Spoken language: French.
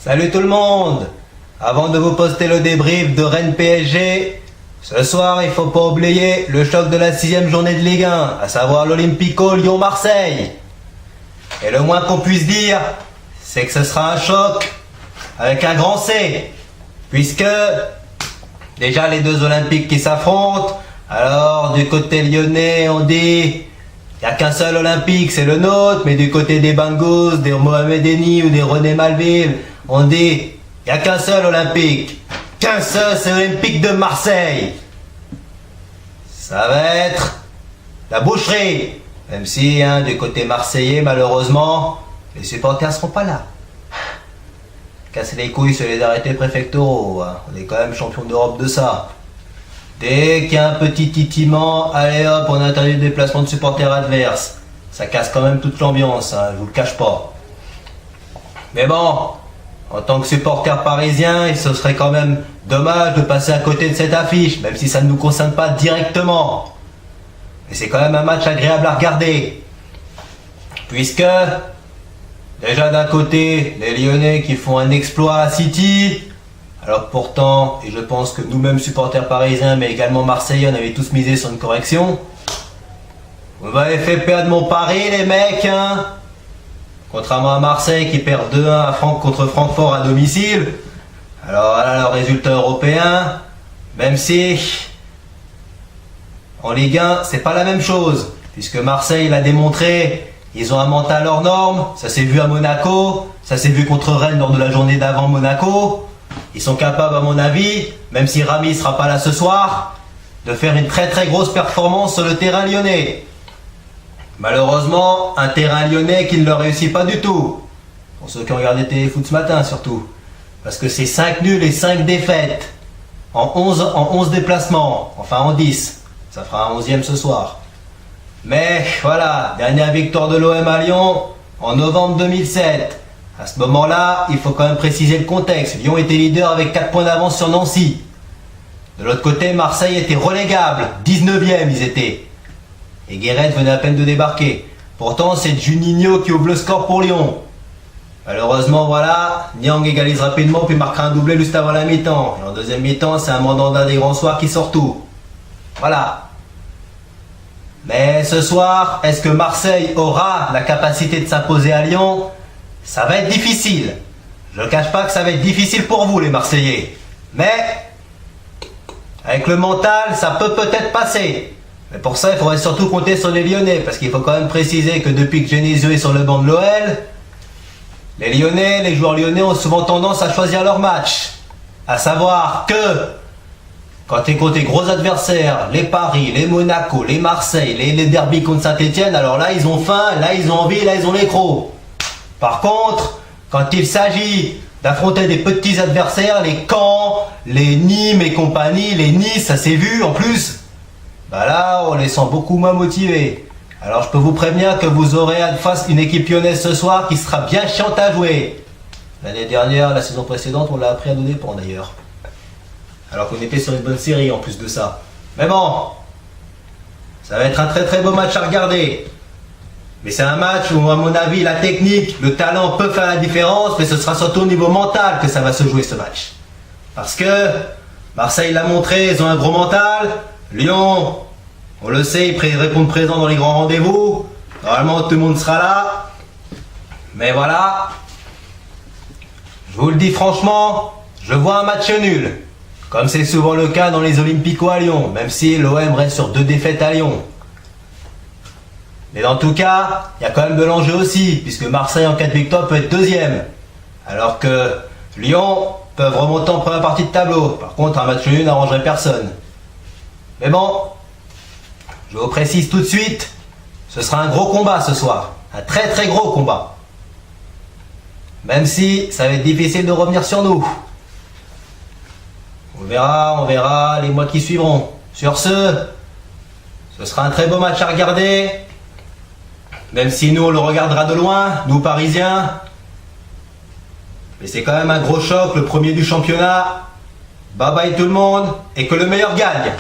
Salut tout le monde. Avant de vous poster le débrief de Rennes PSG, ce soir il faut pas oublier le choc de la 6ème journée de Ligue 1, à savoir l'Olympico Lyon-Marseille. Et le moins qu'on puisse dire, c'est que ce sera un choc avec un grand C, puisque déjà les deux Olympiques qui s'affrontent. Alors du côté lyonnais on dit il n'y a qu'un seul Olympique, c'est le nôtre, mais du côté des Bangos, des Mohamed Eni ou des René Malville, on dit il n'y a qu'un seul Olympique, qu'un seul, c'est l'Olympique de Marseille. Ça va être la boucherie, même si du côté marseillais malheureusement les supporters seront pas là. Casser les couilles sur les arrêtés préfectoraux, on est quand même champion d'Europe de ça. Dès qu'il y a un petit titillement, allez hop, on interdit le déplacement de supporters adverses. Ça casse quand même toute l'ambiance, je vous le cache pas. Mais bon, en tant que supporter parisien, ce serait quand même dommage de passer à côté de cette affiche, même si ça ne nous concerne pas directement. Mais c'est quand même un match agréable à regarder. Puisque, déjà d'un côté, les Lyonnais qui font un exploit à City. Alors pourtant, et je pense que nous-mêmes supporters parisiens, mais également marseillais, on avait tous misé sur une correction. Vous m'avez fait perdre mon pari les mecs, Contrairement à Marseille qui perd 2-1 contre Francfort à domicile. Alors voilà le résultat européen. Même si en Ligue 1, c'est pas la même chose. Puisque Marseille l'a démontré, ils ont un mental hors norme. Ça s'est vu à Monaco, ça s'est vu contre Rennes lors de la journée d'avant Monaco. Ils sont capables, à mon avis, même si Rami ne sera pas là ce soir, de faire une très très grosse performance sur le terrain lyonnais. Malheureusement, un terrain lyonnais qui ne leur réussit pas du tout. Pour ceux qui ont regardé Téléfoot ce matin surtout. Parce que c'est 5 nuls et 5 défaites. En 11 déplacements. Enfin en 10. Ça fera un 11e ce soir. Mais voilà, dernière victoire de l'OM à Lyon en novembre 2007. À ce moment-là, il faut quand même préciser le contexte. Lyon était leader avec 4 points d'avance sur Nancy. De l'autre côté, Marseille était relégable. 19e ils étaient. Et Guéret venait à peine de débarquer. Pourtant, c'est Juninho qui ouvre le score pour Lyon. Malheureusement, voilà, Niang égalise rapidement puis marquera un doublé juste avant la mi-temps. Et en deuxième mi-temps, c'est un mandanda des grands soirs qui sort tout. Voilà. Mais ce soir, est-ce que Marseille aura la capacité de s'imposer à Lyon ? Ça va être difficile. Je ne cache pas que ça va être difficile pour vous les Marseillais. Mais, avec le mental, ça peut peut-être passer. Mais pour ça, il faudrait surtout compter sur les Lyonnais. Parce qu'il faut quand même préciser que depuis que Genesio est sur le banc de l'OL, les joueurs lyonnais ont souvent tendance à choisir leur match. À savoir que, quand tu es contre les gros adversaires, les Paris, les Monaco, les Marseille, les derbys contre Saint-Etienne, alors là ils ont faim, là ils ont envie, là ils ont les crocs. Par contre, quand il s'agit d'affronter des petits adversaires, les Caen, les Nîmes et compagnie, les Nice, ça s'est vu en plus, bah là on les sent beaucoup moins motivés. Alors je peux vous prévenir que vous aurez en face une équipe lyonnaise ce soir qui sera bien chiante à jouer. L'année dernière, la saison précédente, on l'a appris à nos dépens d'ailleurs. Alors qu'on était sur une bonne série en plus de ça. Mais bon, ça va être un très très beau match à regarder. Mais c'est un match où, à mon avis, la technique, le talent peut faire la différence, mais ce sera surtout au niveau mental que ça va se jouer ce match. Parce que Marseille l'a montré, ils ont un gros mental. Lyon, on le sait, ils répondent présents dans les grands rendez-vous. Normalement, tout le monde sera là. Mais voilà, je vous le dis franchement, je vois un match nul. Comme c'est souvent le cas dans les Olympico à Lyon, même si l'OM reste sur 2 défaites à Lyon. Mais dans tout cas, il y a quand même de l'enjeu aussi, puisque Marseille en cas de victoire peut être 2e. Alors que Lyon peuvent remonter en première partie de tableau. Par contre, un match nul n'arrangerait personne. Mais bon, je vous précise tout de suite, ce sera un gros combat ce soir. Un très très gros combat. Même si ça va être difficile de revenir sur nous. On verra les mois qui suivront. Sur ce sera un très beau match à regarder. Même si nous on le regardera de loin, nous Parisiens. Mais c'est quand même un gros choc, le premier du championnat. Bye bye tout le monde, et que le meilleur gagne.